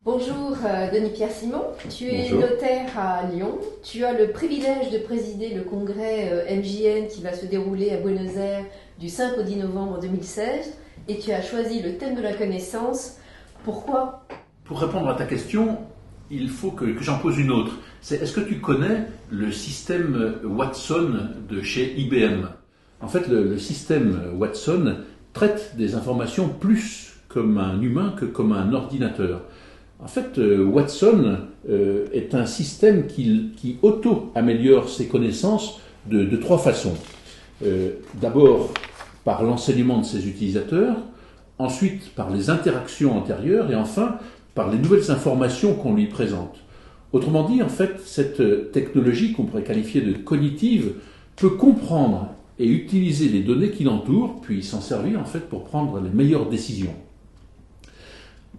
Bonjour Denis-Pierre Simon, tu es Bonjour. notaire à Lyon, tu as le privilège de présider le congrès MJN qui va se dérouler à Buenos Aires du 5 au 10 novembre 2016 et tu as choisi le thème de la connaissance. Pourquoi? Pour répondre à ta question, il faut que j'en pose une autre. Est-ce que tu connais le système Watson de chez IBM? En fait, le système Watson traite des informations plus comme un humain que comme un ordinateur. En fait, Watson est un système qui auto-améliore ses connaissances de trois façons. D'abord, par l'enseignement de ses utilisateurs, ensuite par les interactions antérieures et enfin par les nouvelles informations qu'on lui présente. Autrement dit, en fait, cette technologie qu'on pourrait qualifier de cognitive peut comprendre et utiliser les données qui l'entourent, puis s'en servir en fait pour prendre les meilleures décisions.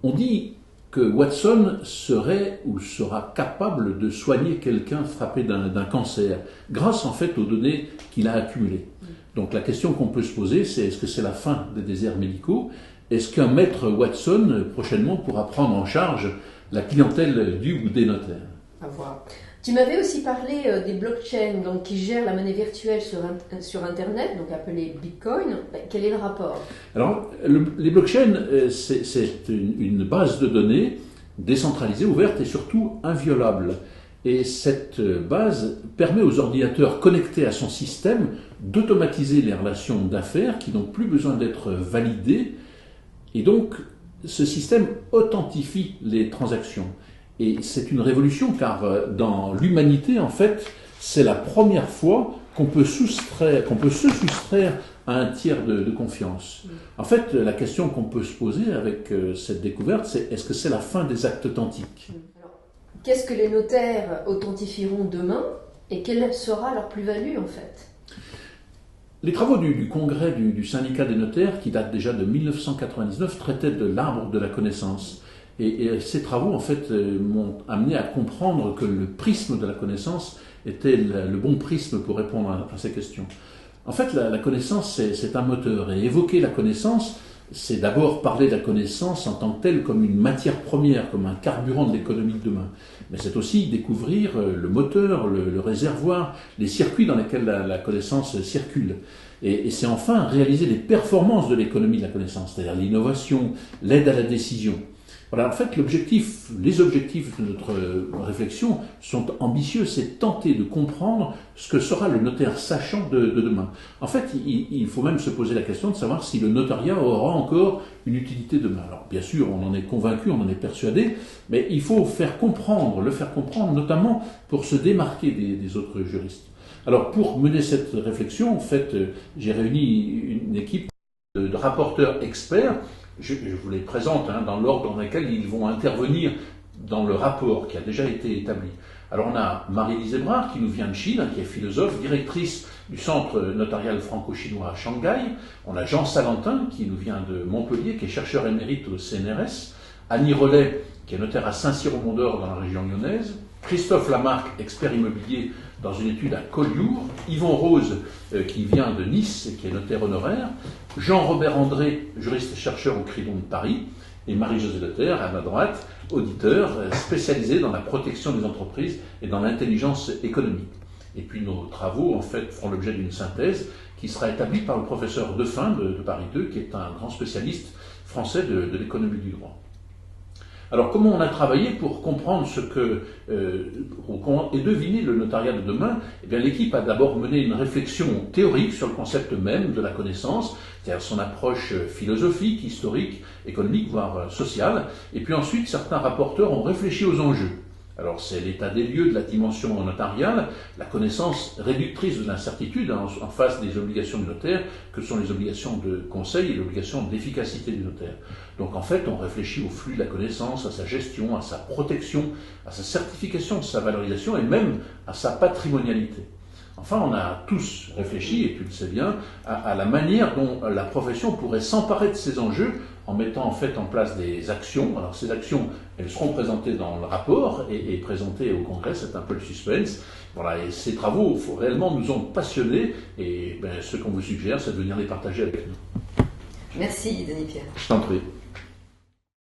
On dit que Watson serait ou sera capable de soigner quelqu'un frappé d'un cancer, grâce en fait aux données qu'il a accumulées. Donc la question qu'on peut se poser, c'est est-ce que c'est la fin des déserts médicaux? Est-ce qu'un maître Watson, prochainement, pourra prendre en charge la clientèle du ou des notaires? À voir. Tu m'avais aussi parlé des blockchains donc, qui gèrent la monnaie virtuelle sur Internet, donc appelée Bitcoin. Quel est le rapport? Alors, les blockchains, c'est une base de données décentralisée, ouverte et surtout inviolable. Et cette base permet aux ordinateurs connectés à son système d'automatiser les relations d'affaires qui n'ont plus besoin d'être validées. Et donc, ce système authentifie les transactions. Et c'est une révolution car dans l'humanité, en fait, c'est la première fois qu'on peut se soustraire à un tiers de confiance. En fait, la question qu'on peut se poser avec cette découverte, c'est est-ce que c'est la fin des actes authentiques? Alors, qu'est-ce que les notaires authentifieront demain et quelle sera leur plus-value en fait? Les travaux du congrès du syndicat des notaires, qui date déjà de 1999, traitaient de l'arbre de la connaissance. Et ces travaux, en fait, m'ont amené à comprendre que le prisme de la connaissance était le bon prisme pour répondre à ces questions. En fait, la connaissance, c'est un moteur. Et évoquer la connaissance, c'est d'abord parler de la connaissance en tant que telle comme une matière première, comme un carburant de l'économie de demain. Mais c'est aussi découvrir le moteur, le réservoir, les circuits dans lesquels la connaissance circule. Et c'est enfin réaliser les performances de l'économie de la connaissance, c'est-à-dire l'innovation, l'aide à la décision. Voilà, en fait, les objectifs de notre réflexion sont ambitieux, c'est tenter de comprendre ce que sera le notaire sachant de demain. En fait, il faut même se poser la question de savoir si le notariat aura encore une utilité demain. Alors, bien sûr, on en est convaincu, on en est persuadé, mais il faut le faire comprendre, notamment pour se démarquer des autres juristes. Alors, pour mener cette réflexion, en fait, j'ai réuni une équipe de rapporteurs experts. Je vous les présente dans l'ordre dans lequel ils vont intervenir dans le rapport qui a déjà été établi. Alors on a Marie-Lise Ebrard qui nous vient de Chine, qui est philosophe, directrice du centre notarial franco-chinois à Shanghai. On a Jean Salentin qui nous vient de Montpellier, qui est chercheur émérite au CNRS. Annie Rollet, qui est notaire à Saint-Cyr-au-Mont-d'Or dans la région lyonnaise. Christophe Lamarck, expert immobilier dans une étude à Collioure, Yvon Rose, qui vient de Nice et qui est notaire honoraire, Jean-Robert André, juriste-chercheur au Crillon de Paris, et Marie-Josée Leterre, à ma droite, auditeur, spécialisé dans la protection des entreprises et dans l'intelligence économique. Et puis nos travaux, en fait, feront l'objet d'une synthèse qui sera établie par le professeur Defin de Paris 2, qui est un grand spécialiste français de l'économie du droit. Alors, comment on a travaillé pour comprendre et deviner le notariat de demain? Eh bien, l'équipe a d'abord mené une réflexion théorique sur le concept même de la connaissance, c'est-à-dire son approche philosophique, historique, économique, voire sociale. Et puis ensuite, certains rapporteurs ont réfléchi aux enjeux. Alors, c'est l'état des lieux de la dimension notariale, la connaissance réductrice de l'incertitude en face des obligations du notaire, que sont les obligations de conseil et l'obligation d'efficacité du notaire. Donc, en fait, on réfléchit au flux de la connaissance, à sa gestion, à sa protection, à sa certification, à sa valorisation et même à sa patrimonialité. Enfin, on a tous réfléchi, et tu le sais bien, à la manière dont la profession pourrait s'emparer de ces enjeux en mettant en fait en place des actions. Alors ces actions, elles seront présentées dans le rapport et présentées au Congrès, c'est un peu le suspense. Voilà, et ces travaux réellement nous ont passionnés et ce qu'on vous suggère, c'est de venir les partager avec nous. Merci Denis Pierre. Je t'en prie.